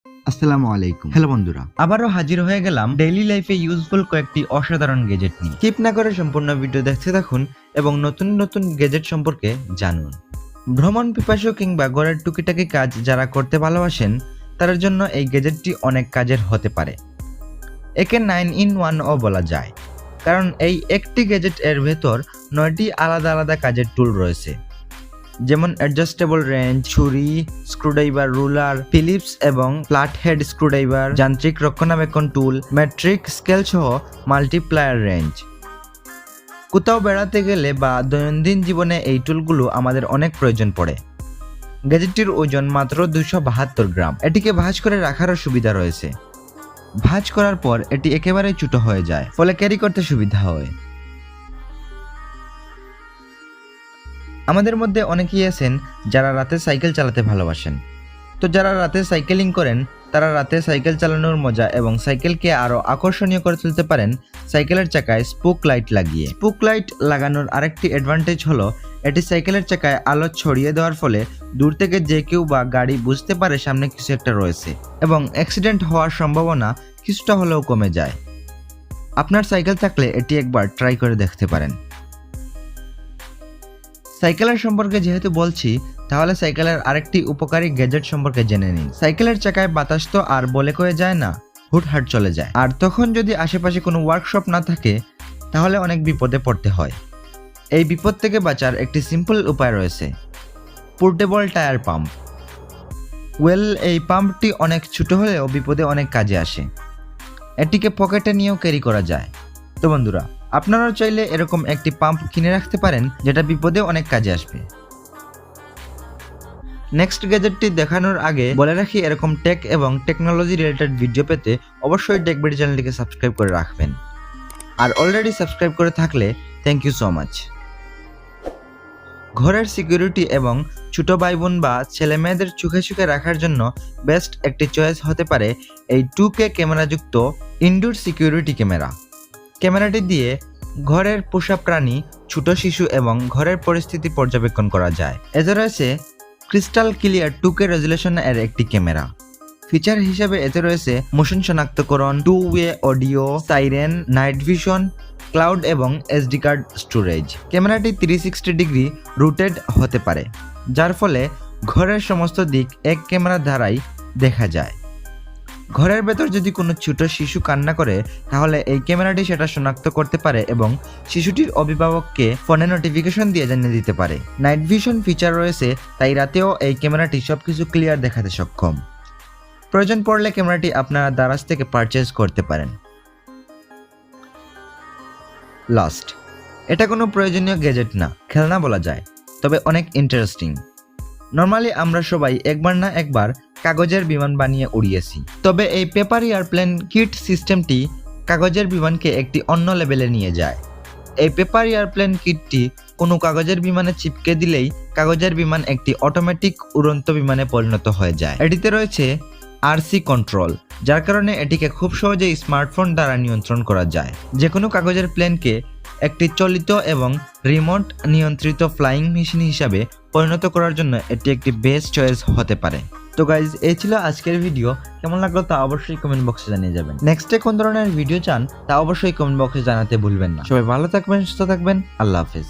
আসসালামু আলাইকুম। হ্যালো বন্ধুরা, আবারও হাজির হয়ে গেলাম ডেইলি লাইফে ইউজফুল কয়েকটি অসাধারণ গ্যাজেট নিয়ে। স্কিপ না করে সম্পূর্ণ ভিডিও দেখতে থাকুন এবং নতুন নতুন গ্যাজেট সম্পর্কে জানুন। ভ্রমণ পিপাসু কিংবা ঘরের টুকিটাকি কাজ যারা করতে ভালোবাসেন তাদের জন্য এই গ্যাজেটটি অনেক কাজের হতে পারে। একে 9-in-1ও বলা যায়, কারণ এই একটি গ্যাজেট এর ভেতর 9টি আলাদা আলাদা কাজের টুল রয়েছে, যেমন অ্যাডজাস্টেবল রেঞ্জ, ছুরি, স্ক্রুড্রাইভার, রুলার, ফিলিপস এবং ফ্ল্যাট হেড স্ক্রুড্রাইভার, যান্ত্রিক রক্ষণাবেক্ষণ টুল, মেট্রিক স্কেল সহ মাল্টিপ্লায়ার রেঞ্জ। কোথাও বেড়াতে গেলে বা দৈনন্দিন জীবনে এই টুলগুলো আমাদের অনেক প্রয়োজন পড়ে। গ্যাজেটটির ওজন মাত্র 272 গ্রাম। এটিকে ভাঁজ করে রাখারও সুবিধা রয়েছে। ভাঁজ করার পর এটি একেবারেই ছোট হয়ে যায়, ফলে ক্যারি করতে সুবিধা হয়। আমাদের মধ্যে অনেকেই আছেন যারা রাতে সাইকেল চালাতে ভালোবাসেন। তো যারা রাতে সাইকেলিং করেন তারা রাতে সাইকেল চালানোর মজা এবং সাইকেলকে আরও আকর্ষণীয় করে তুলতে পারেন সাইকেলের চাকায় স্পুক লাইট লাগিয়ে। স্পুক লাইট লাগানোর আরেকটি অ্যাডভান্টেজ হলো এটি সাইকেলের চাকায় আলো ছড়িয়ে দেওয়ার ফলে দূর থেকে যে কেউ বা গাড়ি বুঝতে পারে সামনে কিছু একটা রয়েছে এবং অ্যাক্সিডেন্ট হওয়ার সম্ভাবনা কিছুটা হলেও কমে যায়। আপনার সাইকেল থাকলে এটি একবার ট্রাই করে দেখতে পারেন। সাইকেলের সম্পর্কে যেহেতু বলছি, তাহলে সাইকেলের আরেকটি উপকারী গ্যাজেট সম্পর্কে জেনে নিন। সাইকেলের চাকায় বাতাস তো আর বলে কয়ে যায় না, হুটহাট চলে যায়। আর তখন যদি আশেপাশে কোনো ওয়ার্কশপ না থাকে তাহলে অনেক বিপদে পড়তে হয়। এই বিপদ থেকে বাঁচার একটি সিম্পল উপায় রয়েছে, পোর্টেবল টায়ার পাম্প। এই পাম্পটি অনেক ছোট হলেও বিপদে অনেক কাজে আসে। এটিকে পকেটে নিয়েও ক্যারি করা যায়। তো বন্ধুরা, আপনারাও চাইলে এরকম একটি পাম্প কিনে রাখতে পারেন, যেটা বিপদে অনেক কাজে আসবে। নেক্সট গ্যাজেটটি দেখানোর আগে বলে রাখি, এরকম টেক এবং টেকনোলজি রিলেটেড ভিডিও পেতে অবশ্যই টেকবিডি চ্যানেলটিকে সাবস্ক্রাইব করে রাখবেন। আর অলরেডি সাবস্ক্রাইব করে থাকলে থ্যাংক ইউ সো মাচ। ঘরের সিকিউরিটি এবং ছোট ভাই বোন বা ছেলে মেয়েদের চোখে চোখে রাখার জন্য বেস্ট একটি চয়েস হতে পারে এই 2K ক্যামেরাযুক্ত ইনডোর সিকিউরিটি ক্যামেরা। ক্যামেরাটি দিয়ে ঘরের পোষা প্রাণী, ছোট শিশু এবং ঘরের পরিস্থিতি পর্যবেক্ষণ করা যায়। এতে রয়েছে ক্রিস্টাল ক্লিয়ার 2K রেজুলেশন এর একটি ক্যামেরা। ফিচার হিসেবে এতে রয়েছে মোশন শনাক্তকরণ, two way audio, siren, night vision, cloud এবং SD কার্ড স্টোরেজ। ক্যামেরাটি 360 ডিগ্রি রোটেট হতে পারে, যার ফলে ঘরের সমস্ত দিক এক ক্যামেরা দ্বারাই দেখা যায়। ঘরের ভেতর যদি কোনো ছোট শিশু কান্না করে তাহলে এই ক্যামেরাটি সেটা শনাক্ত করতে পারে এবং শিশুটির অভিভাবককে ফোনে নোটিফিকেশন দিয়ে জানিয়ে দিতে পারে। নাইট ভিশন ফিচার রয়েছে, তাই রাতেও এই ক্যামেরাটি সবকিছু ক্লিয়ার দেখাতে সক্ষম। প্রয়োজন পড়লে ক্যামেরাটি আপনারা দারাজ থেকে পারচেজ করতে পারেন। লাস্ট, এটা কোনো প্রয়োজনীয় গ্যাজেট না, খেলনা বলা যায়, তবে অনেক ইন্টারেস্টিং। নর্মালি আমরা সবাই একবার না একবার কাগজের বিমান বানিয়ে উড়িয়েছি, তবে এই পেপার এয়ারপ্লেন কিট সিস্টেমটি কাগজের বিমানকে একটি অন্য লেভেলে নিয়ে যায়। এই পেপার এয়ারপ্লেন কিটটি কোনো কাগজের বিমানে চিপকে দিলেই কাগজের বিমান একটি অটোমেটিক উড়ন্ত বিমানে পরিণত হয়ে যায়। এটিতে রয়েছে RC কন্ট্রোল, যার কারণে এটিকে খুব সহজেই স্মার্টফোন দ্বারা নিয়ন্ত্রণ করা যায়। যে কোনো কাগজের প্লেনকে একটি চলিত এবং রিমোট নিয়ন্ত্রিত ফ্লাইং মেশিন হিসাবে পরিণত করার জন্য এটি একটি বেস্ট চয়েস হতে পারে। তো গাইজ, এই ছিল আজকের ভিডিও। কেমন লাগলো তা অবশ্যই কমেন্ট বক্সে জানিয়ে যাবেন। নেক্সটে কোন ধরনের ভিডিও চান তা অবশ্যই কমেন্ট বক্সে জানাতে ভুলবেন না। সবাই ভালো থাকবেন, সুস্থ থাকবেন। আল্লাহ হাফেজ।